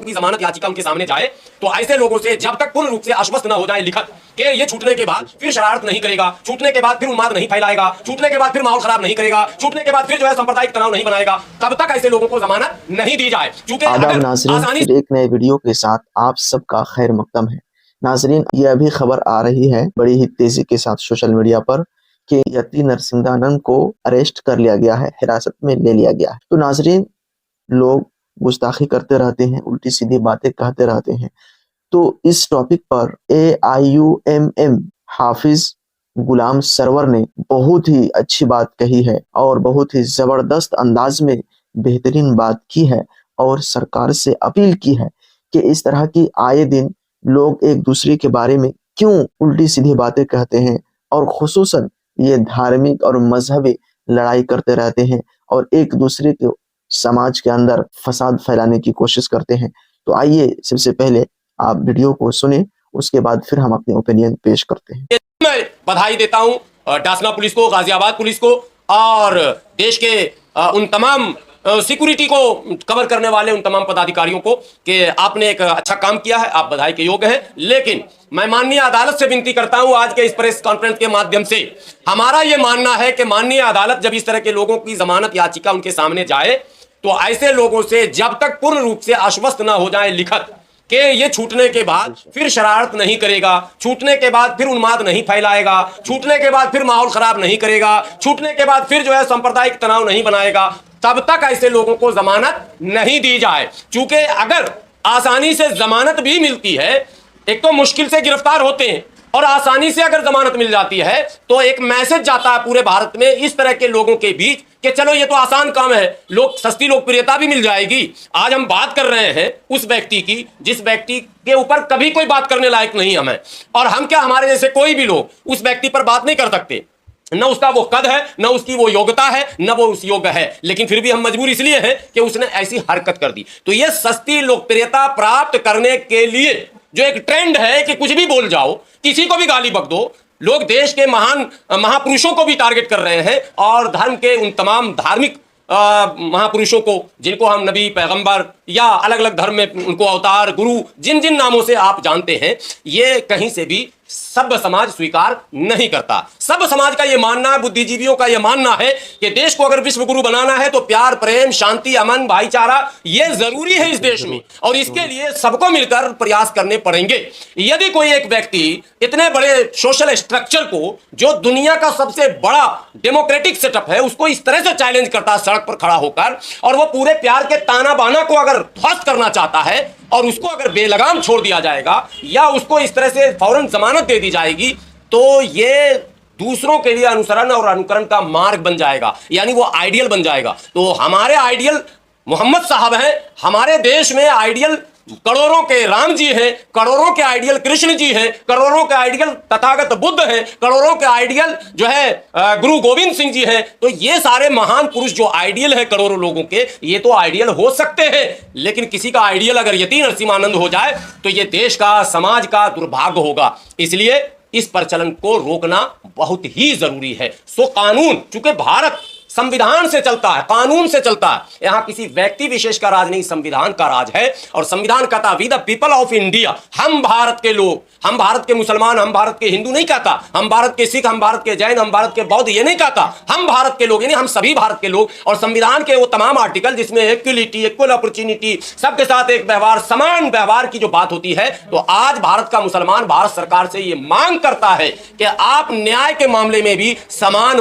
की जमानत याचिका उनके सामने जाए तो ऐसे लोगों से जब तक पूर्ण रूप से आश्वस्त न हो जाए लिखत कि ये छूटने के बाद फिर शरारत नहीं करेगा, छूटने के बाद फिर उन्माद नहीं फैलाएगा, छूटने के बाद फिर माहौल खराब नहीं करेगा, छूटने के बाद फिर जो है सांप्रदायिक तनाव नहीं बनाएगा, तब तक ऐसे लोगों को जमानत नहीं दी जाए। क्योंकि आदाब नाज़रीन, एक नए वीडियो के साथ आप सबका खैर मकदम है। नाज़रीन, ये अभी खबर आ रही है बड़ी ही तेजी के साथ सोशल मीडिया पर कि यति नरसिंहानंद को अरेस्ट कर लिया गया है, हिरासत में ले लिया गया है। तो नाज़रीन, लोग गुस्ताखी करते रहते हैं, उल्टी सीधी बातें कहते रहते हैं। तो इस टॉपिक पर AIUMM हाफिज गुलाम सरवर ने बहुत ही अच्छी बात कही है और बहुत ही जबरदस्त अंदाज में बेहतरीन बात की है और सरकार से अपील की है कि इस तरह की आए दिन लोग एक दूसरे के बारे में क्यों उल्टी सीधी बातें कहते हैं और खुसूसन ये धार्मिक और मजहबी लड़ाई करते रहते हैं और एक दूसरे के समाज के अंदर फसाद फैलाने की कोशिश करते हैं। तो आइए सबसे पहले आप वीडियो को सुने, उसके बाद फिर हम अपने ओपिनियन पेश करते हैं। मैं बधाई देता हूं डासना पुलिस को, गाजियाबाद पुलिस को और देश के उन तमाम सिक्योरिटी को कवर करने वाले उन तमाम पदाधिकारियों को कि आपने एक अच्छा काम किया है, आप बधाई के योग्य हैं। लेकिन मैं माननीय अदालत से विनती करता हूं आज के इस प्रेस कॉन्फ्रेंस के माध्यम से, हमारा यह मानना है कि माननीय अदालत जब इस तरह के लोगों की जमानत याचिका उनके सामने जाए तो ऐसे लोगों से जब तक पूर्ण रूप से आश्वस्त ना हो जाए लिखत कि ये छूटने के बाद फिर शरारत नहीं करेगा, छूटने के बाद फिर उन्माद नहीं फैलाएगा, छूटने के बाद फिर माहौल खराब नहीं करेगा, छूटने के बाद फिर जो है सांप्रदायिक तनाव नहीं बनाएगा, तब तक ऐसे लोगों को जमानत नहीं दी जाए। क्योंकि अगर आसानी से जमानत भी मिलती है, एक तो मुश्किल से गिरफ्तार होते हैं और आसानी से अगर जमानत मिल जाती है तो एक मैसेज जाता है पूरे भारत में इस तरह के लोगों के बीच कि चलो ये तो आसान काम है, लोग सस्ती लोकप्रियता भी मिल जाएगी। आज हम बात कर रहे हैं उस व्यक्ति की जिस व्यक्ति के ऊपर कभी कोई बात करने लायक नहीं हमें, और हम क्या हमारे जैसे कोई भी लोग उस व्यक्ति पर बात नहीं कर सकते, न उसका वो कद है, न उसकी वो योग्यता है, न वो उस योग्य है, लेकिन फिर भी हम मजबूर इसलिए हैं कि उसने ऐसी हरकत कर दी। तो ये सस्ती लोकप्रियता प्राप्त करने के लिए जो एक ट्रेंड है कि कुछ भी बोल जाओ, किसी को भी गाली बक दो, लोग देश के महान महापुरुषों को भी टारगेट कर रहे हैं और धर्म के उन तमाम धार्मिक महापुरुषों को जिनको हम नबी, पैगंबर या अलग अलग धर्म में उनको अवतार, गुरु, जिन जिन नामों से आप जानते हैं, ये कहीं से भी सभ्य समाज स्वीकार नहीं करता। सभ्य समाज का ये मानना है, बुद्धिजीवियों का ये मानना है कि देश को अगर विश्व गुरु बनाना है तो प्यार, प्रेम, शांति, अमन, भाईचारा ये जरूरी है इस देश में, और इसके लिए सबको मिलकर प्रयास करने पड़ेंगे। यदि कोई एक व्यक्ति इतने बड़े सोशल स्ट्रक्चर को, जो दुनिया का सबसे बड़ा डेमोक्रेटिक सेटअप है, उसको इस तरह से चैलेंज करता है सड़क पर खड़ा होकर, और वो पूरे प्यार के ताना बाना को अगर ध्वस्त करना चाहता है और उसको अगर बेलगाम छोड़ दिया जाएगा या उसको इस तरह से फौरन जमानत दे दी जाएगी तो ये दूसरों के लिए अनुसरण और अनुकरण का मार्ग बन जाएगा, यानी वो आइडियल बन जाएगा। तो हमारे आइडियल मोहम्मद साहब हैं, हमारे देश में आइडियल करोड़ों के राम जी हैं, करोड़ों के आइडियल कृष्ण जी हैं, करोड़ों के आइडियल तथागत बुद्ध हैं, करोड़ों के आइडियल जो है गुरु गोविंद सिंह जी हैं। तो ये सारे महान पुरुष जो आइडियल है करोड़ों लोगों के, ये तो आइडियल हो सकते हैं, लेकिन किसी का आइडियल अगर यति नरसिंहानंद हो जाए तो ये देश का, समाज का दुर्भाग्य होगा। इसलिए इस प्रचलन को रोकना बहुत ही जरूरी है। सो कानून, चूंकि भारत संविधान से चलता है, कानून से चलता है, यहां किसी व्यक्ति विशेष का राज नहीं, संविधान का राज है। और संविधान कहता we the people of India, हम भारत के लोग, हम भारत के मुसलमान, हम भारत के हिंदू नहीं कहता, हम भारत के सिख, हम भारत के जैन, हम भारत के बौद्ध, ये नहीं कहता, हम भारत के लोग, यानी हम सभी भारत के लोग। और संविधान के वो तमाम आर्टिकल जिसमें इक्वलिटी, इक्वल अपॉर्चुनिटी, सबके साथ एक व्यवहार, समान व्यवहार की जो बात होती है, तो आज भारत का मुसलमान भारत सरकार से ये मांग करता है कि आप न्याय के मामले में भी समान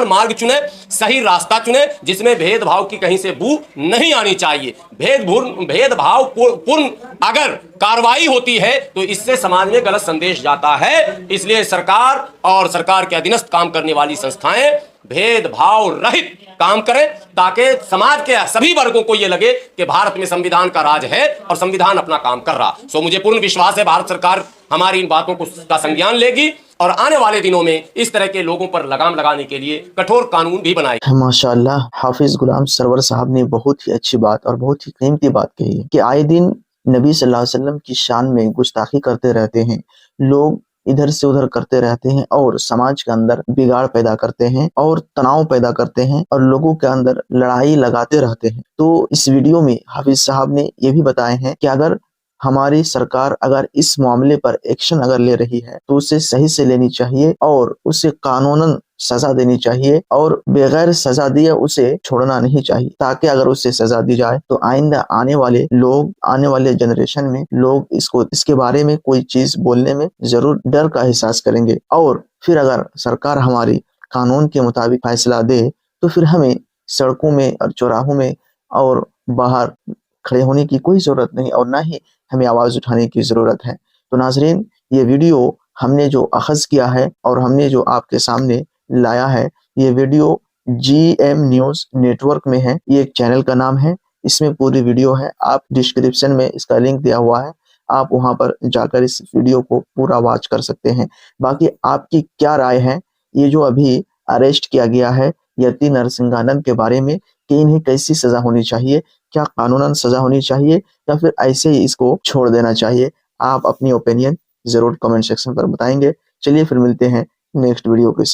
मार्ग चुने, सही रास्ता चुने, जिसमें भेदभाव की कहीं से बू नहीं आनी चाहिए। भेदभाव पूर्ण अगर कार्रवाई होती है तो इससे समाज में गलत संदेश जाता है। इसलिए सरकार और सरकार के अधीनस्थ काम करने वाली संस्थाएं भेदभाव रहित काम करें ताकि समाज के सभी वर्गों को यह लगे कि भारत में संविधान का राज है और संविधान अपना काम कर रहा। सो मुझे पूर्ण विश्वास है भारत सरकार हमारी इन बातों का संज्ञान लेगी और आने वाले दिनों में इस तरह के लोगों पर लगाम लगाने के लिए कठोर कानून भी बनाएगी। माशाअल्लाह, हाफिज गुलाम सरवर साहब ने बहुत ही अच्छी बात और बहुत ही कीमती बात कही है कि आए दिन नबी सल्लल्लाहु अलैहि वसल्लम की शान में गुस्ताखी करते रहते हैं लोग, इधर से उधर करते रहते हैं और समाज के अंदर बिगाड़ पैदा करते हैं और तनाव पैदा करते हैं और लोगों के अंदर लड़ाई लगाते रहते हैं। तो इस वीडियो में हाफिज साहब ने ये भी बताए हैं कि अगर हमारी सरकार अगर इस मामले पर एक्शन अगर ले रही है तो उसे सही से लेनी चाहिए और उसे कानूनन सजा देनी चाहिए और बगैर सजा दिए उसे छोड़ना नहीं चाहिए, ताकि अगर उसे सजा दी जाए तो आइंदा आने वाले लोग, आने वाले जनरेशन में लोग इसके बारे में कोई चीज बोलने में जरूर डर का एहसास करेंगे। और फिर अगर सरकार हमारी कानून के मुताबिक फैसला दे तो फिर हमें सड़कों में और चौराहों में और बाहर खड़े होने की कोई जरूरत नहीं और ना ही हमें आवाज उठाने की जरूरत है। तो नाजरीन, ये वीडियो हमने जो अखज किया है और हमने जो आपके सामने लाया है, ये वीडियो GM न्यूज नेटवर्क में है। ये एक चैनल का नाम है, इसमें पूरी वीडियो है। आप डिस्क्रिप्शन में इसका लिंक दिया हुआ है, आप वहां पर जाकर इस वीडियो को पूरा वॉच कर सकते हैं। बाकी आपकी क्या राय है ये जो अभी अरेस्ट किया गया है यति नरसिंहानंद के बारे में, कि इन्हें कैसी सजा होनी चाहिए? क्या कानूनन सजा होनी चाहिए या फिर ऐसे ही इसको छोड़ देना चाहिए? आप अपनी ओपिनियन जरूर कमेंट सेक्शन पर बताएंगे। चलिए फिर मिलते हैं नेक्स्ट वीडियो के साथ।